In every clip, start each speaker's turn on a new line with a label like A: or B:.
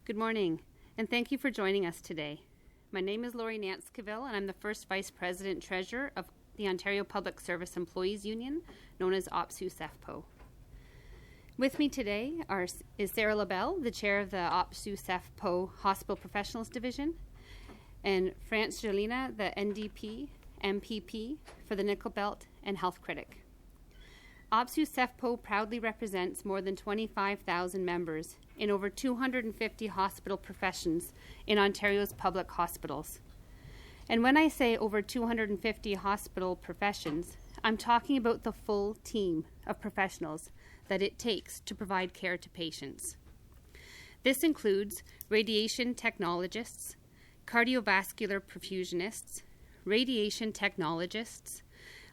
A: Good morning, and thank you for joining us today. My name is Laurie Nancekivell, and I'm the first Vice President Treasurer of the Ontario Public Service Employees Union, known as OPSEU SEFPO. With me today is Sara Labelle, the Chair of the OPSEU SEFPO Hospital Professionals Division, and Gélinas, the NDP MPP for the Nickel Belt and Health Critic. OPSEU SEFPO proudly represents more than 25,000 members in over 250 hospital professions in Ontario's public hospitals. And when I say over 250 hospital professions, I'm talking about the full team of professionals that it takes to provide care to patients. This includes radiation technologists, cardiovascular perfusionists, radiation technologists,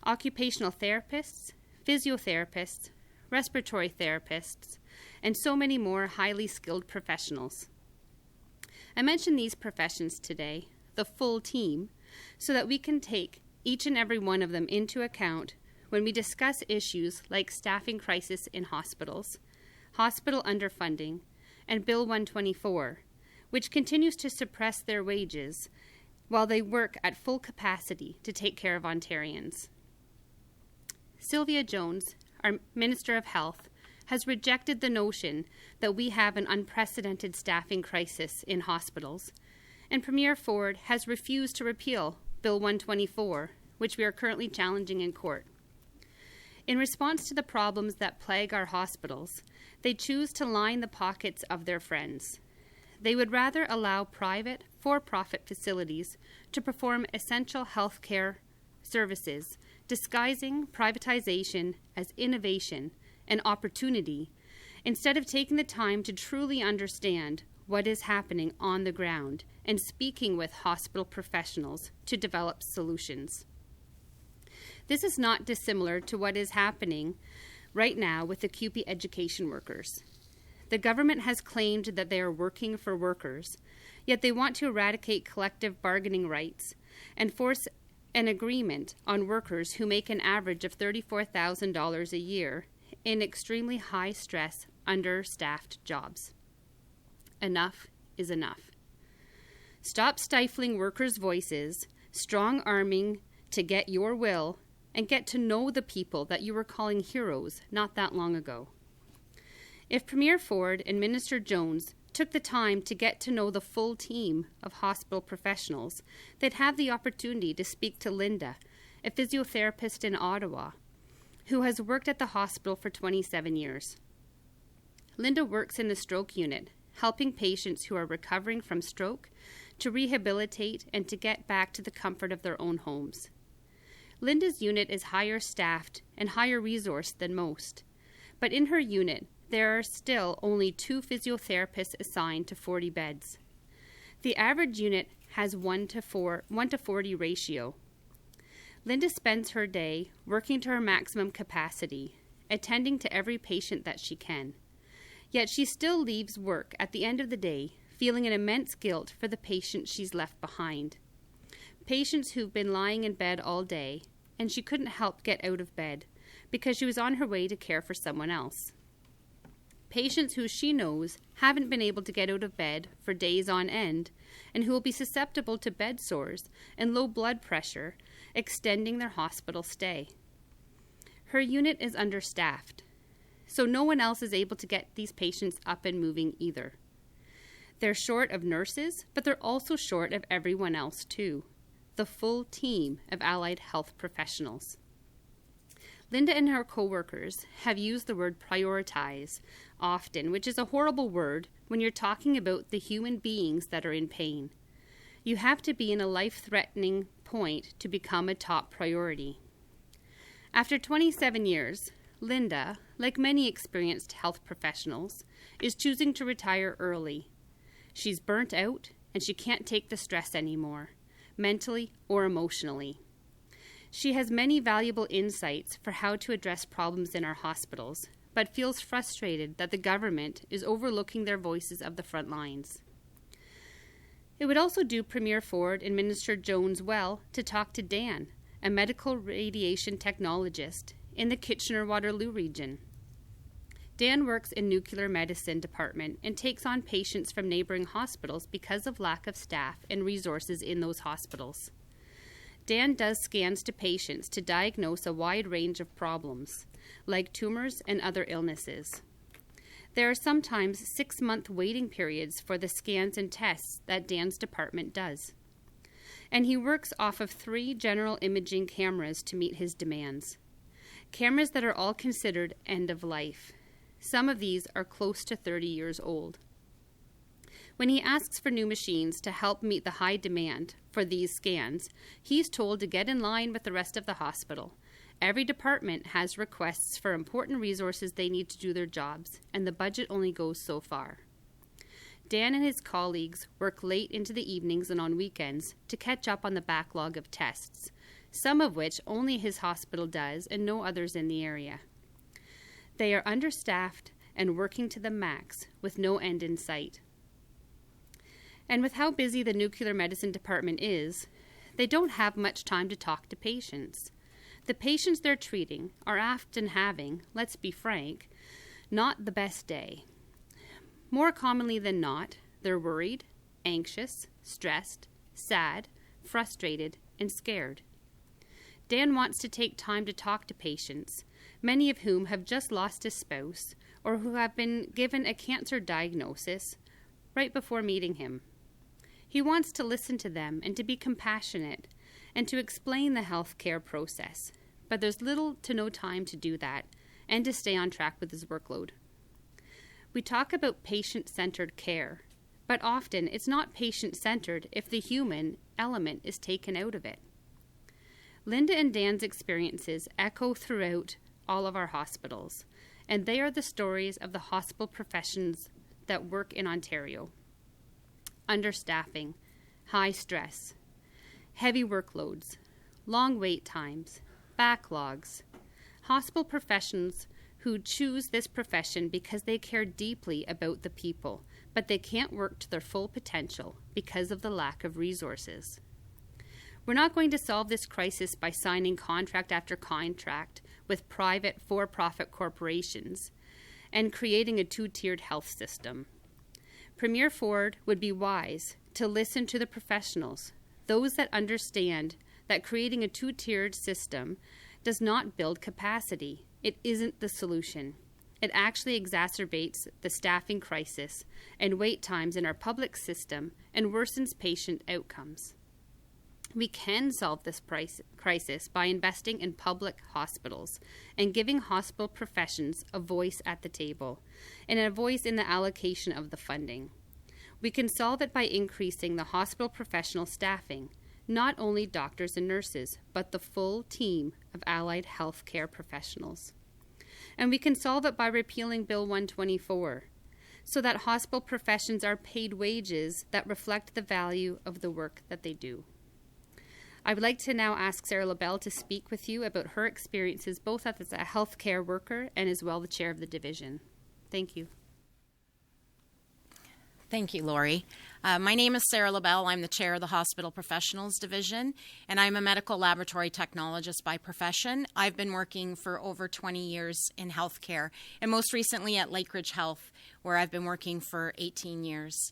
A: occupational therapists, physiotherapists, respiratory therapists, and so many more highly skilled professionals. I mention these professions today, the full team, so that we can take each and every one of them into account when we discuss issues like staffing crisis in hospitals, hospital underfunding, and Bill 124, which continues to suppress their wages while they work at full capacity to take care of Ontarians. Sylvia Jones, our Minister of Health, has rejected the notion that we have an unprecedented staffing crisis in hospitals, and Premier Ford has refused to repeal Bill 124, which we are currently challenging in court. In response to the problems that plague our hospitals, they choose to line the pockets of their friends. They would rather allow private, for-profit facilities to perform essential health care services, disguising privatization as innovation and opportunity, instead of taking the time to truly understand what is happening on the ground and speaking with hospital professionals to develop solutions. This is not dissimilar to what is happening right now with the CUPE education workers. The government has claimed that they are working for workers, yet they want to eradicate collective bargaining rights and force an agreement on workers who make an average of $34,000 a year in extremely high-stress, understaffed jobs. Enough is enough. Stop stifling workers' voices, strong-arming to get your will, and get to know the people that you were calling heroes not that long ago. If Premier Ford and Minister Jones took the time to get to know the full team of hospital professionals, they'd have the opportunity to speak to Linda, a physiotherapist in Ottawa, who has worked at the hospital for 27 years. Linda works in the stroke unit, helping patients who are recovering from stroke to rehabilitate and to get back to the comfort of their own homes. Linda's unit is higher staffed and higher resourced than most, but in her unit, there are still only 2 physiotherapists assigned to 40 beds. The average unit has 1 to 40 ratio. Linda spends her day working to her maximum capacity, attending to every patient that she can. Yet she still leaves work at the end of the day feeling an immense guilt for the patients she's left behind. Patients who've been lying in bed all day, and she couldn't help get out of bed because she was on her way to care for someone else. Patients who she knows haven't been able to get out of bed for days on end and who will be susceptible to bed sores and low blood pressure, extending their hospital stay. Her unit is understaffed, so no one else is able to get these patients up and moving either. They're short of nurses, but they're also short of everyone else too, the full team of allied health professionals. Linda and her co-workers have used the word prioritize often, which is a horrible word when you're talking about the human beings that are in pain. You have to be in a life-threatening point to become a top priority. After 27 years, Linda, like many experienced health professionals, is choosing to retire early. She's burnt out and she can't take the stress anymore, mentally or emotionally. She has many valuable insights for how to address problems in our hospitals, but feels frustrated that the government is overlooking their voices of the front lines. It would also do Premier Ford and Minister Jones well to talk to Dan, a medical radiation technologist in the Kitchener-Waterloo region. Dan works in nuclear medicine department and takes on patients from neighboring hospitals because of lack of staff and resources in those hospitals. Dan does scans to patients to diagnose a wide range of problems, like tumors and other illnesses. There are sometimes 6-month waiting periods for the scans and tests that Dan's department does. And he works off of 3 general imaging cameras to meet his demands. Cameras that are all considered end of life. Some of these are close to 30 years old. When he asks for new machines to help meet the high demand for these scans, he's told to get in line with the rest of the hospital. Every department has requests for important resources they need to do their jobs, and the budget only goes so far. Dan and his colleagues work late into the evenings and on weekends to catch up on the backlog of tests, some of which only his hospital does and no others in the area. They are understaffed and working to the max with no end in sight. And with how busy the nuclear medicine department is, they don't have much time to talk to patients. The patients they're treating are often having, let's be frank, not the best day. More commonly than not, they're worried, anxious, stressed, sad, frustrated, and scared. Dan wants to take time to talk to patients, many of whom have just lost a spouse or who have been given a cancer diagnosis right before meeting him. He wants to listen to them and to be compassionate and to explain the healthcare process, but there's little to no time to do that and to stay on track with his workload. We talk about patient-centered care, but often it's not patient-centered if the human element is taken out of it. Linda and Dan's experiences echo throughout all of our hospitals, and they are the stories of the hospital professions that work in Ontario. Understaffing, high stress, heavy workloads, long wait times, backlogs, hospital professionals who choose this profession because they care deeply about the people, but they can't work to their full potential because of the lack of resources. We're not going to solve this crisis by signing contract after contract with private for-profit corporations and creating a 2-tiered health system. Premier Ford would be wise to listen to the professionals, those that understand that creating a 2-tiered system does not build capacity. It isn't the solution. It actually exacerbates the staffing crisis and wait times in our public system and worsens patient outcomes. We can solve this crisis by investing in public hospitals and giving hospital professions a voice at the table and a voice in the allocation of the funding. We can solve it by increasing the hospital professional staffing, not only doctors and nurses, but the full team of allied health care professionals. And we can solve it by repealing Bill 124 so that hospital professions are paid wages that reflect the value of the work that they do. I would like to now ask Sara Labelle to speak with you about her experiences both as a healthcare worker and as well the chair of the division. Thank you.
B: Thank you, Laurie. My name is Sara Labelle. I'm the chair of the Hospital Professionals Division, and I'm a medical laboratory technologist by profession. I've been working for over 20 years in healthcare, and most recently at Lakeridge Health, where I've been working for 18 years.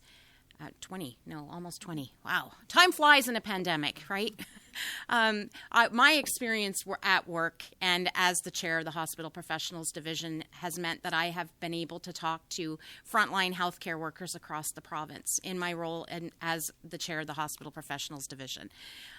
B: Almost 20. Wow. Time flies in a pandemic, right? My experience at work and as the chair of the Hospital Professionals Division has meant that I have been able to talk to frontline healthcare workers across the province in my role as the chair of the Hospital Professionals Division.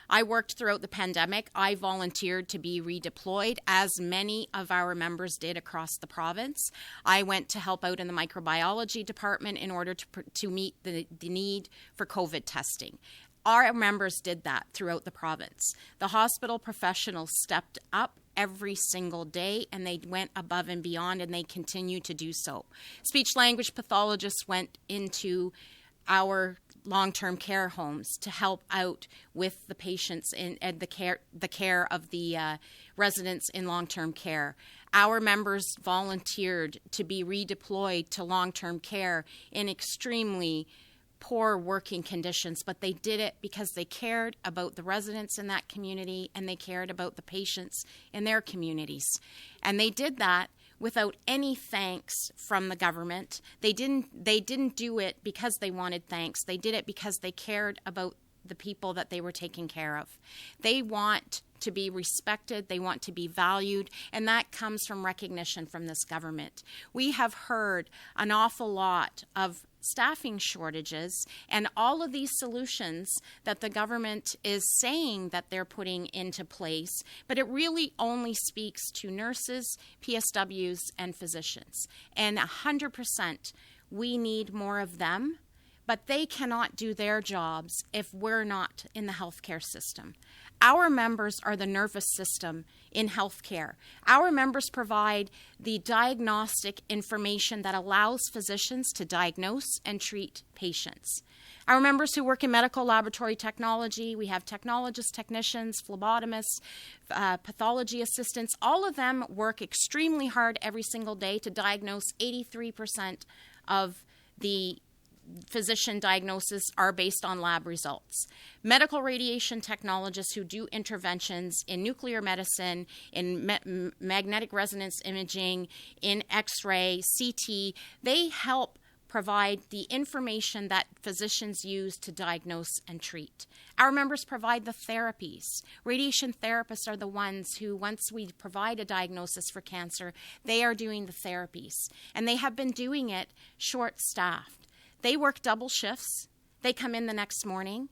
B: I worked throughout the pandemic. I volunteered to be redeployed, as many of our members did across the province. I went to help out in the microbiology department in order to meet the need for COVID testing. Our members did that throughout the province. The hospital professionals stepped up every single day, and they went above and beyond, and they continue to do so. Speech-language pathologists went into our long-term care homes to help out with the patients and the care of the residents in long-term care. Our members volunteered to be redeployed to long-term care in extremely poor working conditions, but they did it because they cared about the residents in that community and they cared about the patients in their communities. And they did that without any thanks from the government. They didn't do it because they wanted thanks. They did it because they cared about the people that they were taking care of. They want to be respected, they want to be valued, and that comes from recognition from this government. We have heard an awful lot of staffing shortages and all of these solutions that the government is saying that they're putting into place, but it really only speaks to nurses, PSWs, and physicians. And 100%, we need more of them, but they cannot do their jobs if we're not in the healthcare system. Our members are the nervous system in healthcare. Our members provide the diagnostic information that allows physicians to diagnose and treat patients. Our members who work in medical laboratory technology, we have technologists, technicians, phlebotomists, pathology assistants, all of them work extremely hard every single day to diagnose 83% of the physician diagnoses are based on lab results. Medical radiation technologists who do interventions in nuclear medicine, in magnetic resonance imaging, in X-ray, CT, they help provide the information that physicians use to diagnose and treat. Our members provide the therapies. Radiation therapists are the ones who, once we provide a diagnosis for cancer, they are doing the therapies. And they have been doing it short-staffed. They work double shifts. They come in the next morning.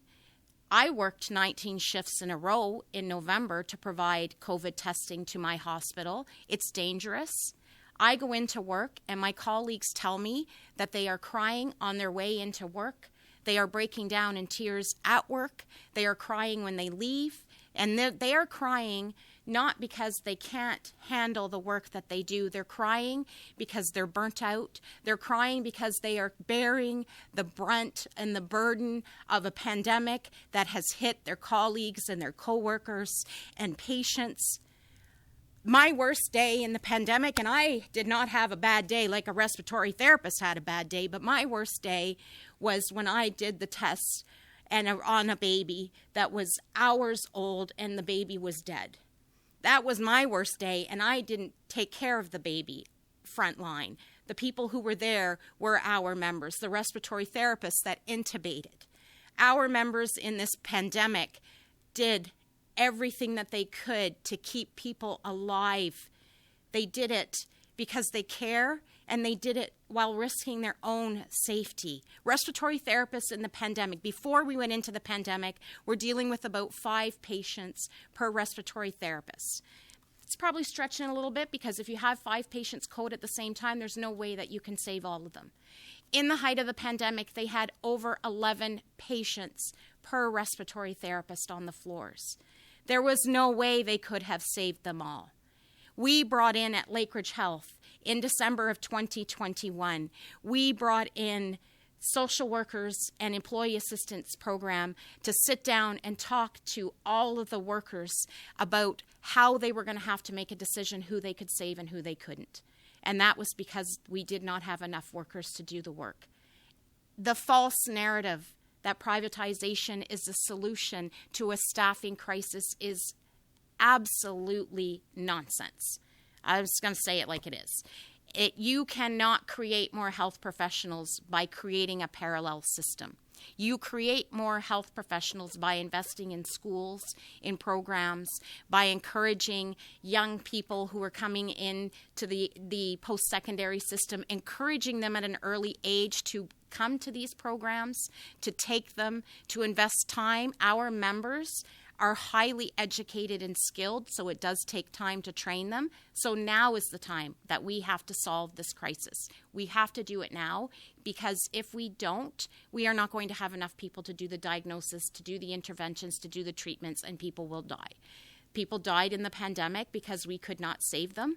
B: I worked 19 shifts in a row in November to provide COVID testing to my hospital. It's dangerous. I go into work and my colleagues tell me that they are crying on their way into work. They are breaking down in tears at work. They are crying when they leave. And they are crying not because they can't handle the work that they do. They're crying because they're burnt out. They're crying because they are bearing the brunt and the burden of a pandemic that has hit their colleagues and their coworkers and patients. My worst day in the pandemic, and I did not have a bad day like a respiratory therapist had a bad day, but my worst day was when I did the tests and on a baby that was hours old and the baby was dead. That was my worst day, and I didn't take care of the baby front line. The people who were there were our members, the respiratory therapists that intubated. Our members in this pandemic did everything that they could to keep people alive. They did it because they care, and they did it while risking their own safety. Respiratory therapists in the pandemic, before we went into the pandemic, were dealing with about 5 patients per respiratory therapist. It's probably stretching a little bit because if you have 5 patients code at the same time, there's no way that you can save all of them. In the height of the pandemic, they had over 11 patients per respiratory therapist on the floors. There was no way they could have saved them all. We brought in at Lakeridge Health in December of 2021, we brought in social workers and employee assistance program to sit down and talk to all of the workers about how they were going to have to make a decision who they could save and who they couldn't. And that was because we did not have enough workers to do the work. The false narrative that privatization is the solution to a staffing crisis is absolutely nonsense. I was going to say it like it is. You cannot create more health professionals by creating a parallel system. You create more health professionals by investing in schools, in programs, by encouraging young people who are coming in to the post-secondary system, encouraging them at an early age to come to these programs, to take them, to invest time. Our members are highly educated and skilled, so it does take time to train them. So now is the time that we have to solve this crisis. We have to do it now, because if we don't, we are not going to have enough people to do the diagnosis, to do the interventions, to do the treatments, and people will die. People died in the pandemic because we could not save them,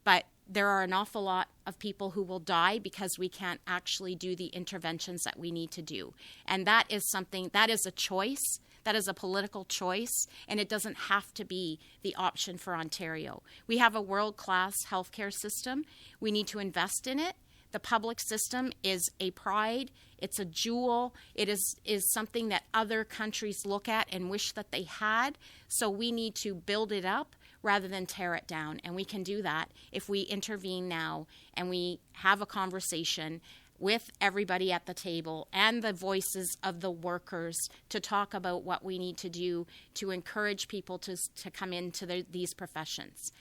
B: but there are an awful lot of people who will die because we can't actually do the interventions that we need to do. And that is something, that is a choice. That is a political choice, and it doesn't have to be the option for Ontario. We have a world-class healthcare system. We need to invest in it. The public system is a pride. It's a jewel. It is something that other countries look at and wish that they had. So we need to build it up rather than tear it down. And we can do that if we intervene now and we have a conversation with everybody at the table and the voices of the workers to talk about what we need to do to encourage people to come into these professions.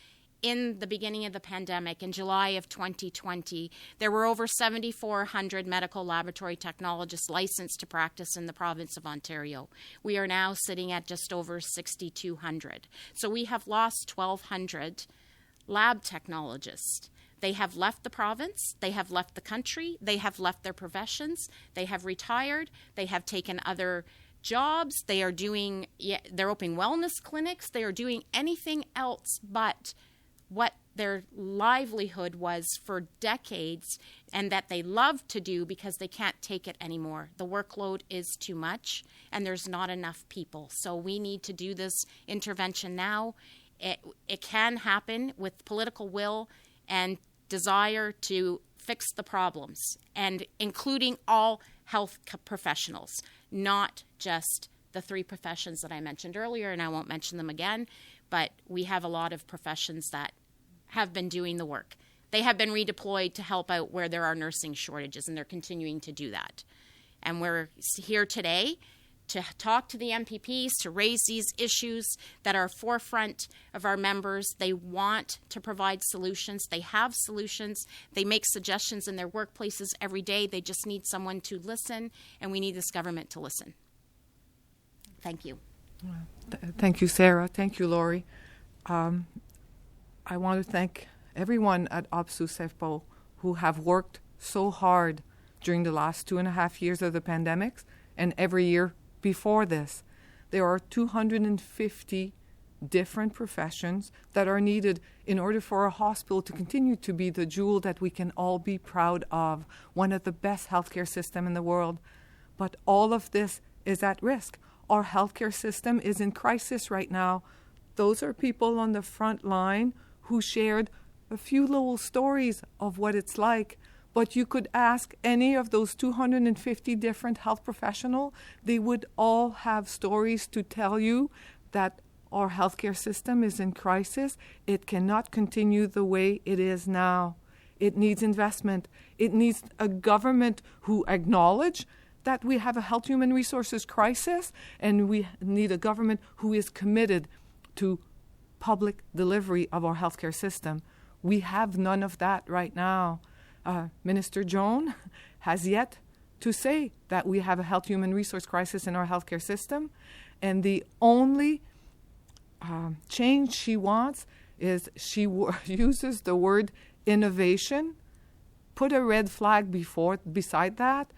B: In the beginning of the pandemic, in July of 2020, there were over 7,400 medical laboratory technologists licensed to practice in the province of Ontario. We are now sitting at just over 6,200. So we have lost 1,200 lab technologists. They have left the province, they have left the country, they have left their professions, they have retired, they have taken other jobs, they're opening wellness clinics, they are doing anything else but what their livelihood was for decades and that they love to do because they can't take it anymore. The workload is too much and there's not enough people. So we need to do this intervention now. It can happen with political will and desire to fix the problems, and including all health professionals, not just the 3 professions that I mentioned earlier, and I won't mention them again, but we have a lot of professions that have been doing the work. They have been redeployed to help out where there are nursing shortages, and they're continuing to do that. And we're here today to talk to the MPPs, to raise these issues that are forefront of our members. They want to provide solutions. They have solutions. They make suggestions in their workplaces every day. They just need someone to listen, and we need this government to listen. Thank you.
C: Thank you, Sarah. Thank you, Laurie. I want to thank everyone at OPSEU SEFPO who have worked so hard during the last 2.5 years of the pandemic and every year before this. There are 250 different professions that are needed in order for a hospital to continue to be the jewel that we can all be proud of, one of the best healthcare systems in the world. But all of this is at risk. Our healthcare system is in crisis right now. Those are people on the front line who shared a few little stories of what it's like. But you could ask any of those 250 different health professionals, they would all have stories to tell you that our healthcare system is in crisis. It cannot continue the way it is now. It needs investment. It needs a government who acknowledge that we have a health human resources crisis, and we need a government who is committed to public delivery of our healthcare system. We have none of that right now. Minister Joan has yet to say that we have a health human resource crisis in our healthcare system, and the only change she wants is she uses the word innovation. Put a red flag beside that.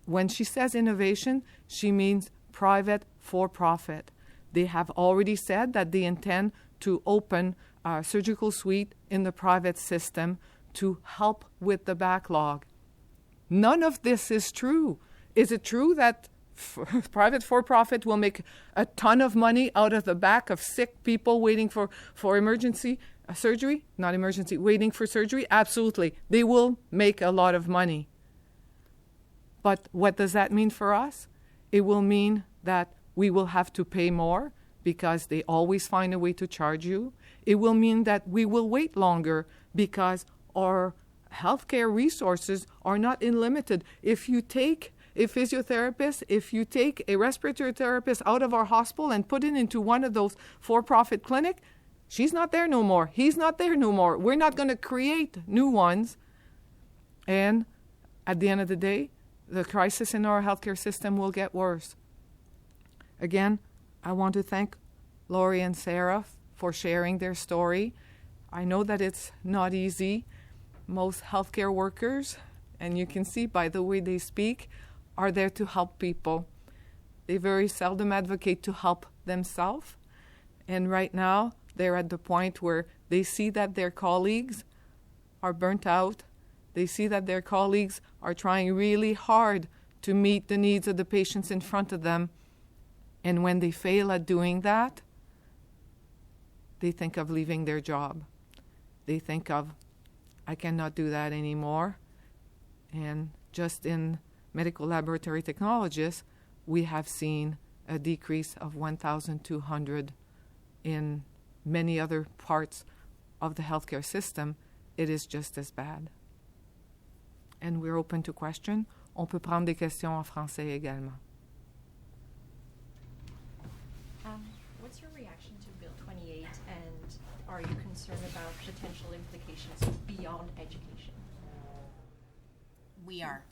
C: When she says innovation, she means private for-profit. They have already said that they intend to open a surgical suite in the private system to help with the backlog. None of this is true. Is it true that private for-profit will make a ton of money out of the back of sick people waiting for emergency surgery? Not emergency, waiting for surgery? Absolutely. They will make a lot of money. But what does that mean for us? It will mean that we will have to pay more because they always find a way to charge you. It will mean that we will wait longer because our healthcare resources are not unlimited. If you take a physiotherapist, if you take a respiratory therapist out of our hospital and put it into one of those for-profit clinics, she's not there no more. He's not there no more. We're not going to create new ones. And at the end of the day, the crisis in our healthcare system will get worse. Again, I want to thank Laurie and Sara for sharing their story. I know that it's not easy. Most healthcare workers, and you can see by the way they speak, are there to help people. They very seldom advocate to help themselves. And right now, they're at the point where they see that their colleagues are burnt out. They see that their colleagues are trying really hard to meet the needs of the patients in front of them. And when they fail at doing that, they think of leaving their job. They think of, I cannot do that anymore. And just in medical laboratory technologists, we have seen a decrease of 1,200 in many other parts of the healthcare system, it is just as bad. And we're open to question. On peut prendre des questions en français également.
D: What's your reaction to Bill 28, and are you concerned about potential implications beyond education?
B: We are.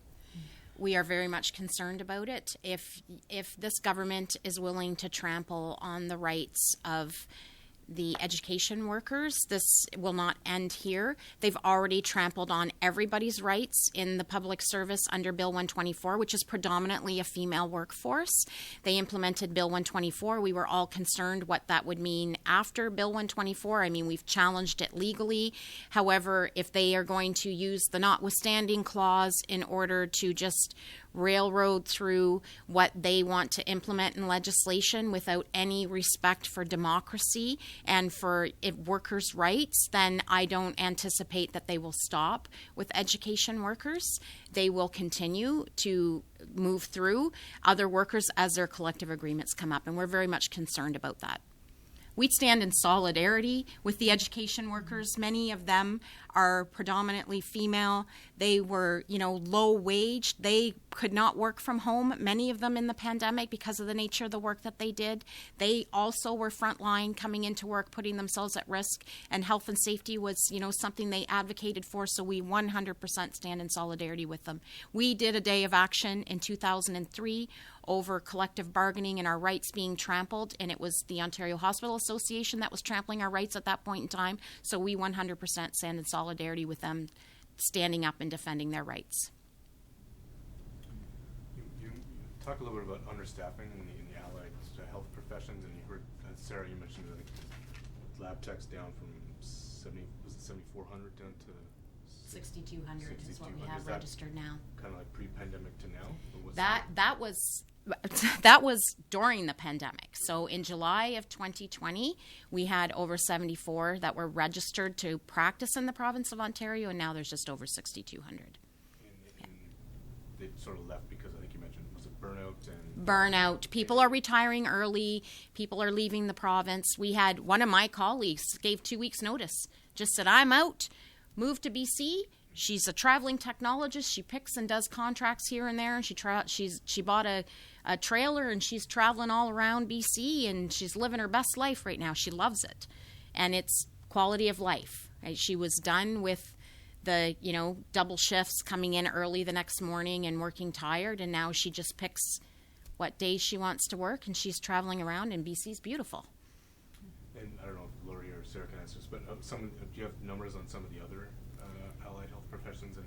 B: We are very much concerned about it. If this government is willing to trample on the rights of the education workers, this will not end here. They've already trampled on everybody's rights in the public service under Bill 124, which is predominantly a female workforce. They implemented Bill 124. We were all concerned what that would mean after Bill 124. I mean, we've challenged it legally. However, if they are going to use the notwithstanding clause in order to just railroad through what they want to implement in legislation without any respect for democracy and for workers' rights, then I don't anticipate that they will stop with education workers. They will continue to move through other workers as their collective agreements come up, and we're very much concerned about that. We stand in solidarity with the education workers. Many of them are predominantly female. They were, low wage. They could not work from home, many of them in the pandemic, because of the nature of the work that they did. They also were frontline coming into work, putting themselves at risk, and health and safety was, something they advocated for, so we 100% stand in solidarity with them. We did a day of action in 2003 over collective bargaining and our rights being trampled, and it was the Ontario Hospital Association that was trampling our rights at that point in time, so we 100% stand in solidarity with them standing up and defending their rights.
E: You talked a little bit about understaffing in the allied health professions, and you heard, Sarah, you mentioned that lab techs down from 7,400 down to
B: 6,200 is what we have registered now.
E: Kind of like pre-pandemic to now?
B: That was during the pandemic. So in July of 2020, we had over 74 that were registered to practice in the province of Ontario, and now there's just over 6,200.
E: And they sort of left because I think you mentioned, was it burnout?
B: Burnout. People are retiring early. People are leaving the province. We had one of my colleagues gave 2 weeks notice, just said, I'm out, moved to BC. She's a traveling technologist. She picks and does contracts here and there. And she bought a trailer, and she's traveling all around BC, and she's living her best life right now. She loves it, and it's quality of life. Right? She was done with the double shifts, coming in early the next morning and working tired, and now she just picks what days she wants to work, and she's traveling around, and BC's beautiful.
E: And I don't know if Laurie or Sarah can answer this, but do you have numbers on some of the other allied health professions?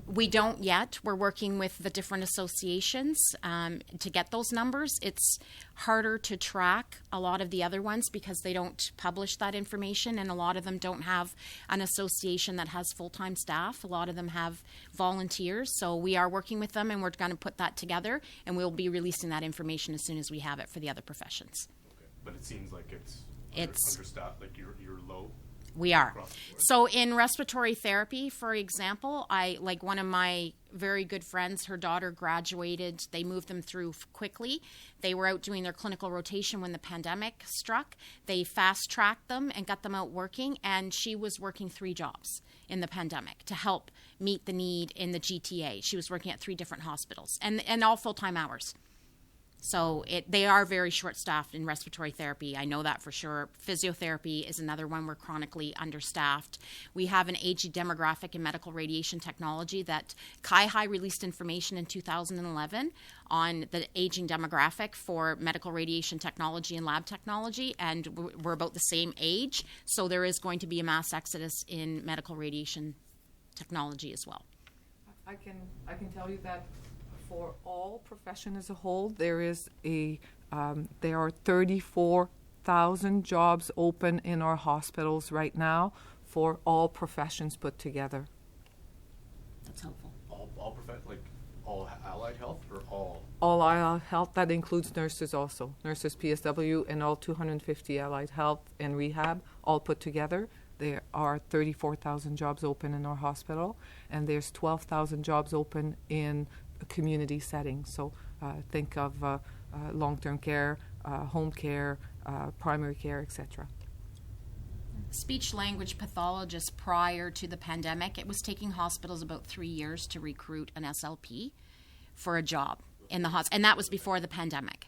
B: We don't yet. We're working with the different associations to get those numbers. It's harder to track a lot of the other ones because they don't publish that information, and a lot of them don't have an association that has full-time staff. A lot of them have volunteers. So we are working with them, and we're going to put that together, and we'll be releasing that information as soon as we have it for the other professions.
E: Okay. But it seems like it's understaffed, like you're low.
B: We are. So in respiratory therapy, for example, one of my very good friends, her daughter graduated. They moved them through quickly. They were out doing their clinical rotation when the pandemic struck. They fast-tracked them and got them out working, and she was working 3 jobs in the pandemic to help meet the need in the GTA. She was working at 3 different hospitals, and all full-time hours. So they are very short-staffed in respiratory therapy. I know that for sure. Physiotherapy is another one. We're chronically understaffed. We have an aging demographic in medical radiation technology that CIHI released information in 2011 on the aging demographic for medical radiation technology and lab technology, and we're about the same age. So there is going to be a mass exodus in medical radiation technology as well.
C: I can tell you that for all profession as a whole, there are 34,000 jobs open in our hospitals right now for all professions put together.
B: That's helpful.
E: All allied health or all?
C: All allied health, that includes nurses also. Nurses, PSW, and all 250 allied health and rehab, all put together. There are 34,000 jobs open in our hospital, and there's 12,000 jobs open in a community setting. So think of long-term care, home care, primary care, etc.
B: Speech-language pathologist prior to the pandemic, it was taking hospitals about 3 years to recruit an SLP for a job in the hospital, and that was before the pandemic.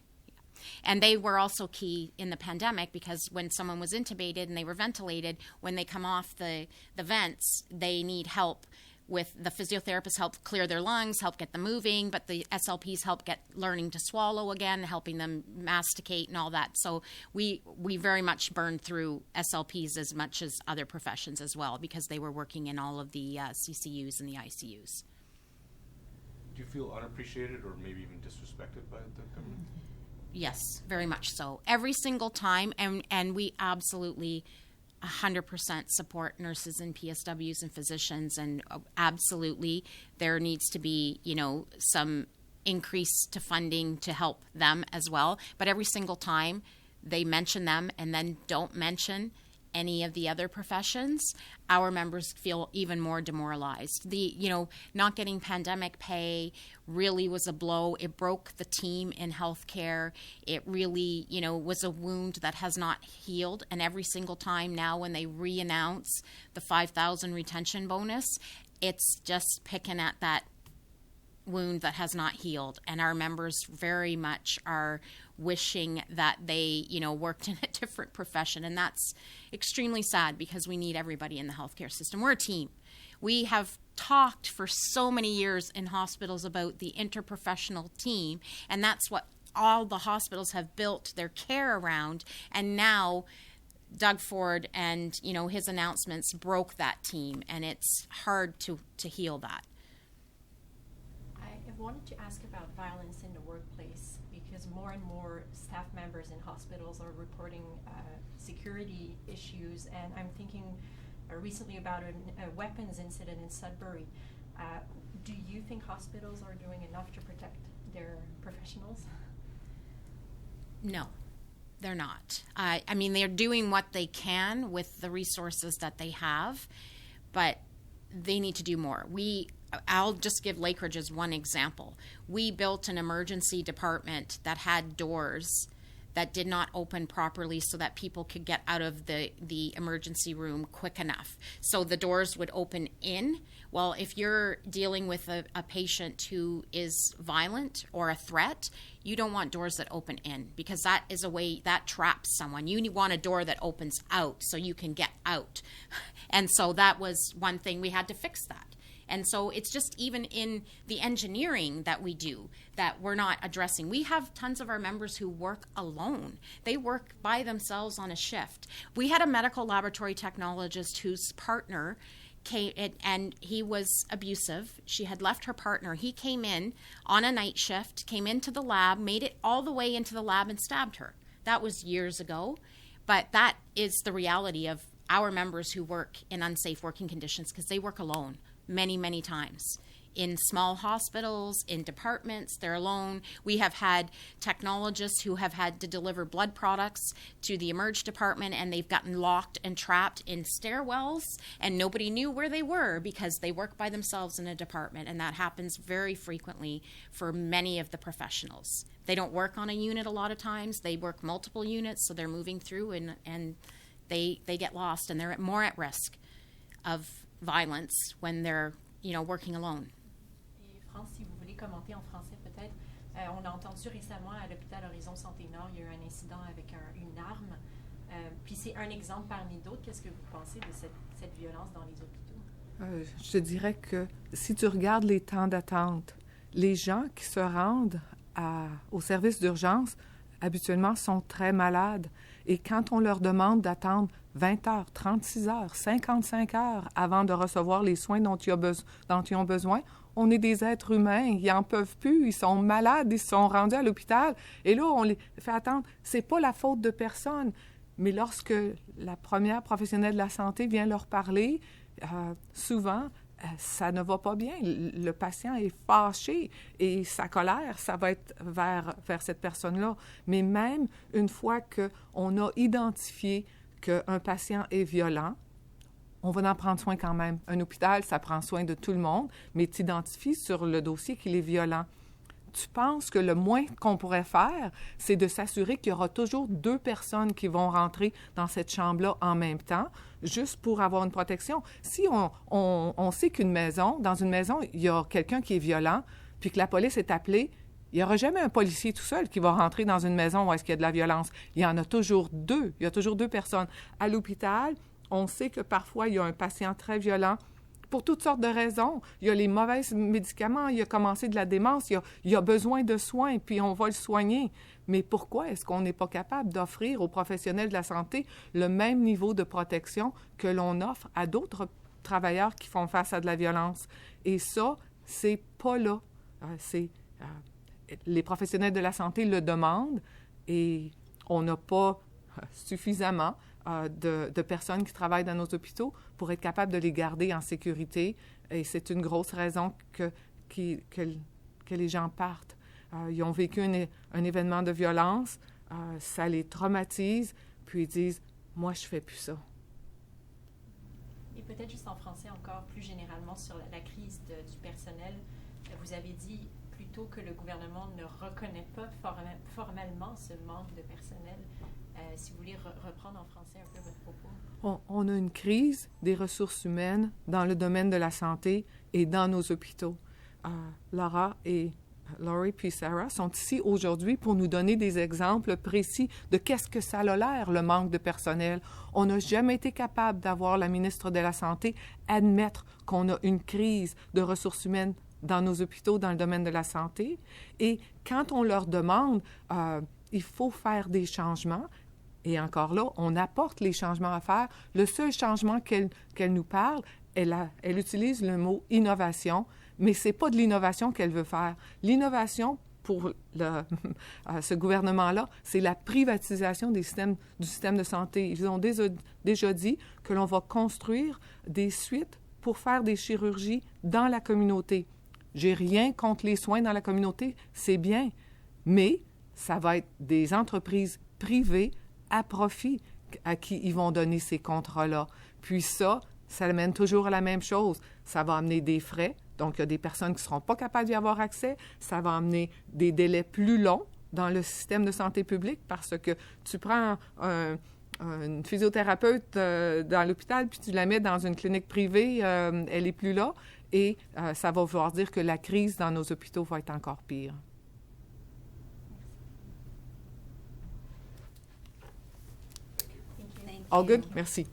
B: And they were also key in the pandemic because when someone was intubated and they were ventilated, when they come off the vents, they need help with the physiotherapists help clear their lungs, help get them moving, but the SLPs help get learning to swallow again, helping them masticate and all that. So we very much burned through SLPs as much as other professions as well because they were working in all of the CCUs and the ICUs.
E: Do you feel unappreciated or maybe even disrespected by the government?
B: Yes, very much so. Every single time, and we absolutely 100% support nurses and PSWs and physicians, and absolutely there needs to be, some increase to funding to help them as well. But every single time they mention them and then don't mention any of the other professions, our members feel even more demoralized. Not getting pandemic pay really was a blow. It broke the team in healthcare. It really, was a wound that has not healed. And every single time now when they re-announce the $5,000 retention bonus, it's just picking at that wound that has not healed. And our members very much are wishing that they, worked in a different profession. And that's extremely sad because we need everybody in the healthcare system. We're a team. We have talked for so many years in hospitals about the interprofessional team, and that's what all the hospitals have built their care around. And now Doug Ford and, his announcements broke that team, and it's hard to heal that.
D: I wanted to ask about violence in the workplace because more and more staff members in hospitals are reporting security issues, and I'm thinking recently about a weapons incident in Sudbury. Do you think hospitals are doing enough to protect their professionals?
B: No, they're not. They're doing what they can with the resources that they have, but they need to do more. I'll just give Lakeridge as one example. We built an emergency department that had doors that did not open properly so that people could get out of the emergency room quick enough. So the doors would open in. Well, if you're dealing with a patient who is violent or a threat, you don't want doors that open in because that is a way that traps someone. You want a door that opens out so you can get out. And so that was one thing. We had to fix that. And so it's just even in the engineering that we do that we're not addressing. We have tons of our members who work alone. They work by themselves on a shift. We had a medical laboratory technologist whose partner came, and he was abusive. She had left her partner. He came in on a night shift, came into the lab, made it all the way into the lab and stabbed her. That was years ago. But that is the reality of our members who work in unsafe working conditions because they work alone. Many, many times. In small hospitals, in departments, they're alone. We have had technologists who have had to deliver blood products to the emerge department, and they've gotten locked and trapped in stairwells, and nobody knew where they were because they work by themselves in a department, and that happens very frequently for many of the professionals. They don't work on a unit a lot of times. They work multiple units, so they're moving through, and they get lost, and they're more at risk of violence when they're, working alone.
D: Et France, si vous voulez commenter en français peut-être, on a entendu récemment à l'hôpital Horizon Santé Nord, il y a eu un incident avec une arme. Puis c'est un exemple parmi d'autres. Qu'est-ce que vous pensez de cette violence dans les hôpitaux?
C: Je te dirais que si tu regardes les temps d'attente, les gens qui se rendent au service d'urgence habituellement sont très malades. Et quand on leur demande d'attendre 20 heures, 36 heures, 55 heures avant de recevoir les soins dont ils ont besoin, on est des êtres humains, ils n'en peuvent plus, ils sont malades, ils sont rendus à l'hôpital. Et là, on les fait attendre. C'est pas la faute de personne. Mais lorsque la première professionnelle de la santé vient leur parler, souvent, ça ne va pas bien. Le patient est fâché et sa colère, ça va être vers cette personne-là. Mais même une fois qu'on a identifié qu'un patient est violent, on va en prendre soin quand même. Un hôpital, ça prend soin de tout le monde, mais tu identifies sur le dossier qu'il est violent. tu penses que le moins qu'on pourrait faire, c'est de s'assurer qu'il y aura toujours 2 personnes qui vont rentrer dans cette chambre-là en même temps, juste pour avoir une protection. Si on sait dans une maison, il y a quelqu'un qui est violent, puis que la police est appelée, il n'y aura jamais un policier tout seul qui va rentrer dans une maison où est-ce qu'il y a de la violence. Il y en a toujours 2. Il y a toujours 2 personnes. À l'hôpital, on sait que parfois, il y a un patient très violent pour toutes sortes de raisons. Il y a les mauvais médicaments, il a commencé de la démence, il a besoin de soins, puis on va le soigner. Mais pourquoi est-ce qu'on n'est pas capable d'offrir aux professionnels de la santé le même niveau de protection que l'on offre à d'autres travailleurs qui font face à de la violence? Et ça, c'est pas là. Les professionnels de la santé le demandent et on n'a pas suffisamment de personnes qui travaillent dans nos hôpitaux pour être capable de les garder en sécurité. Et c'est une grosse raison que les gens partent. Ils ont vécu un événement de violence, ça les traumatise, puis ils disent « Moi, je fais plus ça ».
D: Et peut-être juste en français encore plus généralement sur la crise du personnel, vous avez dit plutôt que le gouvernement ne reconnaît pas formellement ce manque de personnel. Si vous voulez reprendre en français un peu votre propos.
C: On a une crise des ressources humaines dans le domaine de la santé et dans nos hôpitaux. Laurie puis Sara sont ici aujourd'hui pour nous donner des exemples précis de qu'est-ce que ça a l'air, le manque de personnel. On n'a jamais été capable d'avoir la ministre de la Santé admettre qu'on a une crise de ressources humaines dans nos hôpitaux, dans le domaine de la santé. Et quand on leur demande, il faut faire des changements, et encore là, on apporte les changements à faire. Le seul changement qu'elle nous parle, elle utilise le mot « innovation », mais ce n'est pas de l'innovation qu'elle veut faire. L'innovation, pour ce gouvernement-là, c'est la privatisation du système de santé. Ils ont déjà dit que l'on va construire des suites pour faire des chirurgies dans la communauté. J'ai rien contre les soins dans la communauté, c'est bien, mais ça va être des entreprises privées à profit à qui ils vont donner ces contrats-là. Puis ça amène toujours à la même chose. Ça va amener des frais, donc il y a des personnes qui ne seront pas capables d'y avoir accès. Ça va amener des délais plus longs dans le système de santé publique parce que tu prends une physiothérapeute dans l'hôpital puis tu la mets dans une clinique privée, elle n'est plus là et ça va vouloir dire que la crise dans nos hôpitaux va être encore pire. All good? Merci.